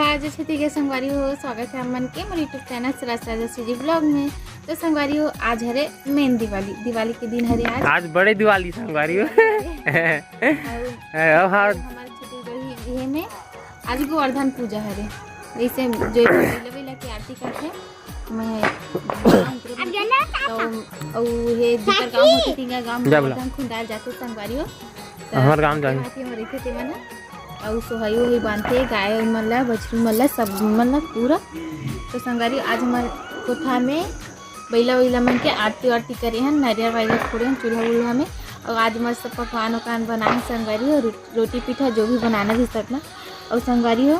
आज छठी के संगवारी हो स्वागत है अमन के मोर यूट्यूब चैनल सरासरी ब्लॉग में। तो संगवारी हो आज हरे मेन दिवाली के दिन हरे आज बड़े दिवाली संगवारी हो हमारे छत्तीसगढ़ी में आज गोवर्धन पूजा हरे जैसे जो बेला की आरती करते मैं तो हे दूसर गांव होते तीन गांव में गोवर्धन खुंडाल जाते संगवारी हो हमार गांव जाई हमारे खेते में और सोहाई वही बांधते गाय मतलब बछरू मतलब सब मतलब पूरा। तो संगवारी आज हमारे कोठा में बैला वैला मन के आरती वारती करे हैं नारियल वारियल फोड़े हैं चूल्हा वूल्हा में। और आज मस्त पकवान वकान बनाए संगवारी हो रोटी पीठा जो भी बनाना भी सकना। और संगवारी हो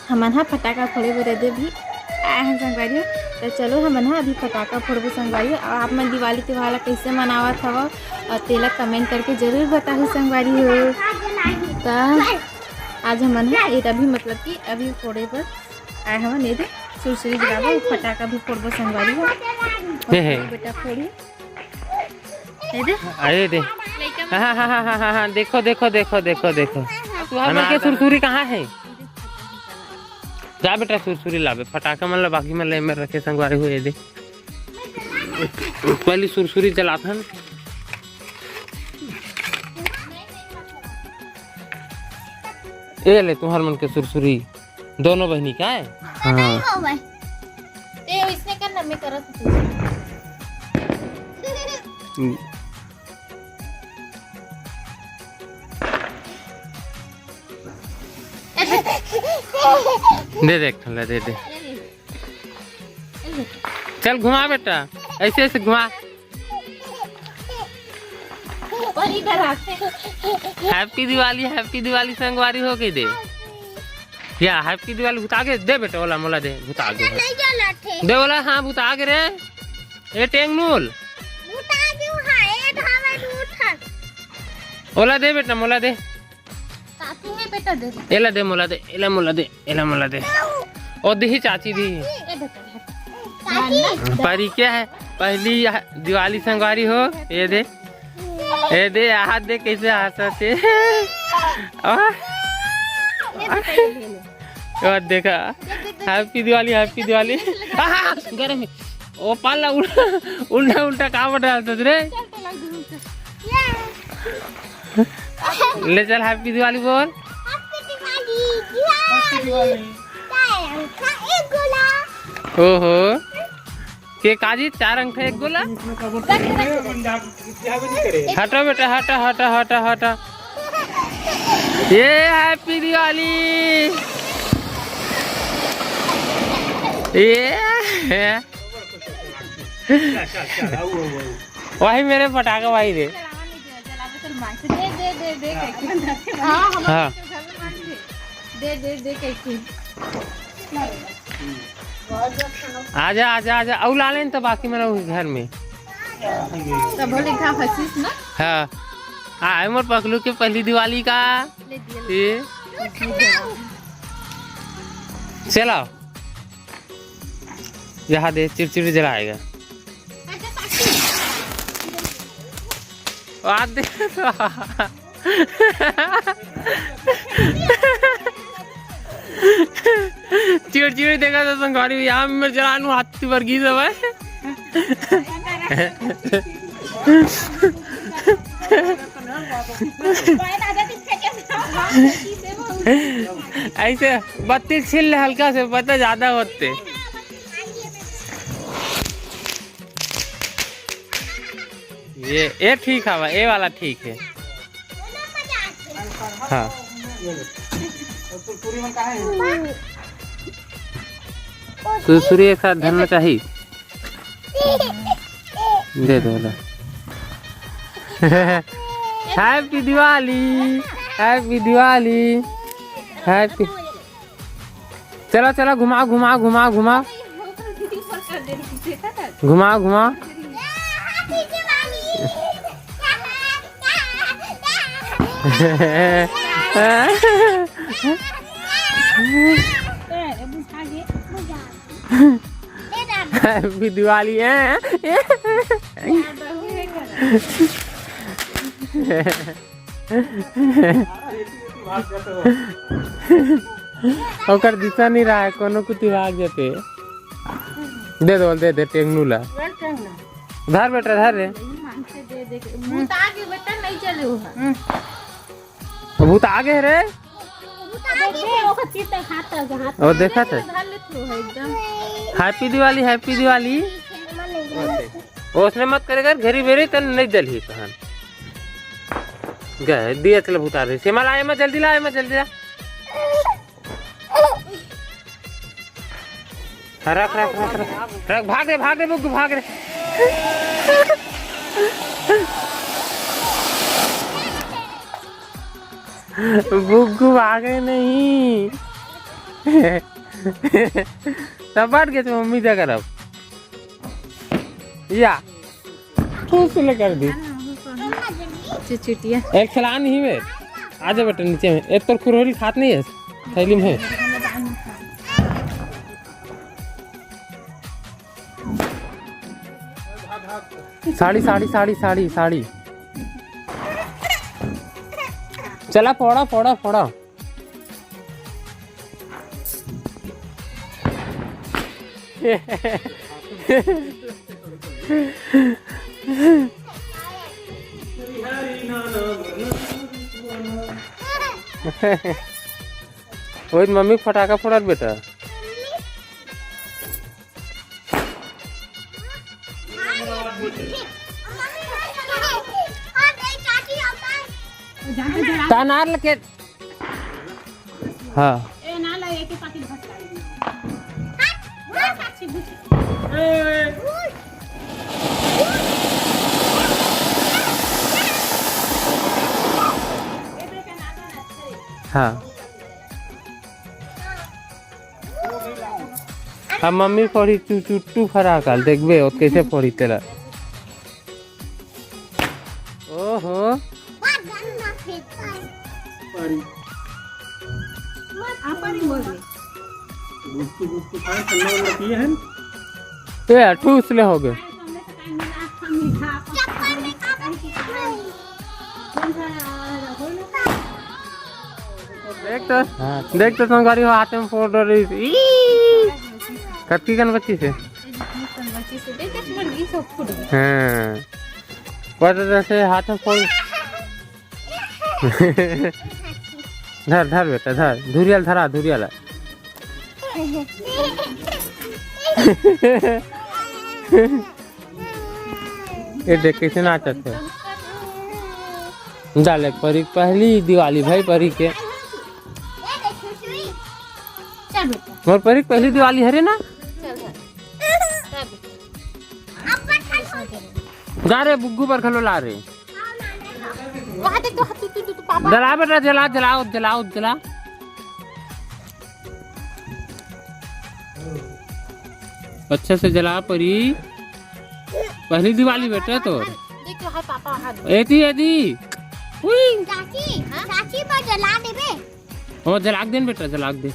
हमन हा फटाका फोड़े बर दे भी आए हैं संगवारी हो। तो चलो हमन हा अभी फटाका फोड़बो संगवारी हो। और आप मन दिवाली त्योहार कैसे मनावत हव और तेला कमेंट करके जरूर बताओ संगवारी हो। तो आज हमन है ये अभी मतलब कि अभी फोड़े पर आए हमन ये सुरसुरी जलाबो फटाका भी फोड़बो संगवारी हो। बेटा फोड़ी अरे दे हाँ देखो देखो देखो देखो देखो हमारे के सुरसुरी कहाँ है। जा बेटा सुरसुरी लावे फटाका मतलब बाकी में ले में रखे संगवारी हुए दे पहली सुरसुरी जलाथन। ये ले तुम्हार मन के सुरसुरी दोनों बहनी का है। हाँ इसने करना मैं करत दे देख दे दे चल घुमा बेटा ऐसे ऐसे घुमा। हैप्पी दिवाली संगवारी हो गई दे या हैप्पी दिवाली भुता के दे बेटा ओला मोला दे भुता के दे ओला हाँ भुता के रे ए टेंगनूल ओला दे बेटा मोला दे बेटा दे एला दे मोला दे एला मोला दे एला मोला दे ओ दी चाची दी परी क्या है पहली दिवाली संगवारी हो ये दे हाथ दे कैसे हंसते और देखा हैप्पी दिवाली गरम ओ पाला उल्टा उल्टा कहाँ पर डालते रे ले चल हैप्पी दिवाली बोल। ओहो के काजी 4 अंक है 1 गोला हटो बेटा हटा ये हैप्पी दिवाली ये वही मेरे पटाखा भाई दे हाँ आजा औ ला लें तो बाकी मेरा घर में ना हाँ मोर पकलू के पहली दिवाली का ये चलाओ यहाँ दे चिड़चिड़ी जलाएगा दे चिड़चिड़ी देखा तो संगवारी यहाँ में जलानू हाथी वर्गी सब है ऐसे बत्ती छिल हल्का से पता ज्यादा होते ये ठीक है ये वाला ठीक है। हाँ सुरसुरी एक साथ धरना चाहिए दे दो हैप्पी दिवाली हैप्पी चलो घुमा हैप्पी दिवाली है ओकर दिशा नहीं रहा है कोनो कुछ भाग जाते दे टेंगनूला धर बेटा धर रे भूत आगे बेटा नहीं चले हुआ भूत आगे है रे और देखा था एकदम हैप्पी दिवाली उसने मत करेगा घरी बेरी तन नहीं जली कहन गए दिया चल भूत आ रही से मला आए मैं जल्दी ला रख भाग रे बुग्गू भाग रे बुग्गू भागे नहीं सब बांट गए तो मम्मी क्या करब या ठूस लेकर दी चिटिया एक खिला नहीं है आजा बेटा नीचे में एक तो खुरोली खात नहीं है थैली में है साड़ी चला फोड़ा वही मम्मी फटाका फोड़ा बेटा तानार लगे हाँ हाँ अब मम्मी फोड़ी चुट्टू फरा काल देखबे और कैसे फोड़ी तेरा ओहो ये ठूस ले हो गए देख तो संगारी हो हाथ में फोड़ रही थी कत्ती कन बच्ची से हाँ पता से हाथ में फोड़ धर बेटा धर धुरियाल ये देख कैसे नाचत है डाले परी पहली दिवाली भाई परी के मोर परी पहली दिवाली है रे ना जा रे बुग्गू पर खलो ला रे जला बेटा जला अच्छे से जला परी पहली दिवाली बेटा तो एती चाची पर जला देबे ओ जलाक देन बेटा जलाक दे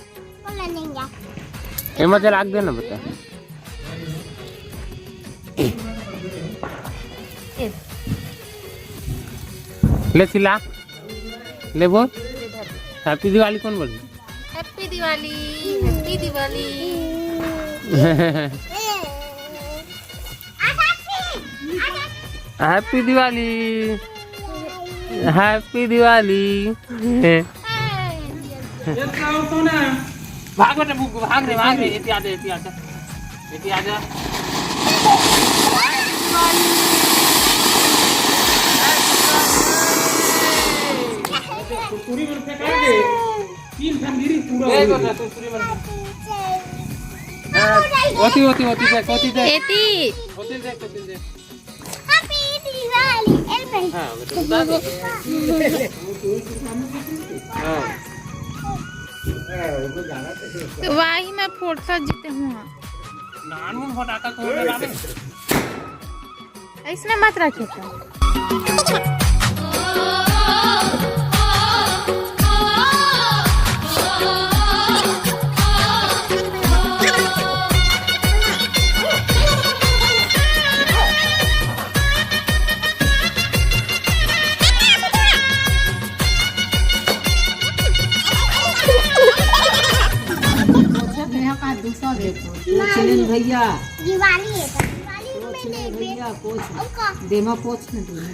एमा जलाक दे ना बेटा ले चिल्ला ले बोल हैप्पी दिवाली कौन बोल हैप्पी दिवाली हैप्पी दिवाली भाग बेटा बुग्गू भाग रे इति आजा पूरी मन फेंका दे तीन फंदीरी पूरा हो गया पूरी मन होती दे हैप्पी दिवाली एल भाई हां बेटा बता दे तो वही मैं फोड़ता जीते हूँ नानून फटाका तो लगावे इसमें मत रखिए तो का दूसरा देखो पोछले भैया दिवाली है तो दिवाली में पोछले दे भैया पोछ उनका देमा पोछ न देना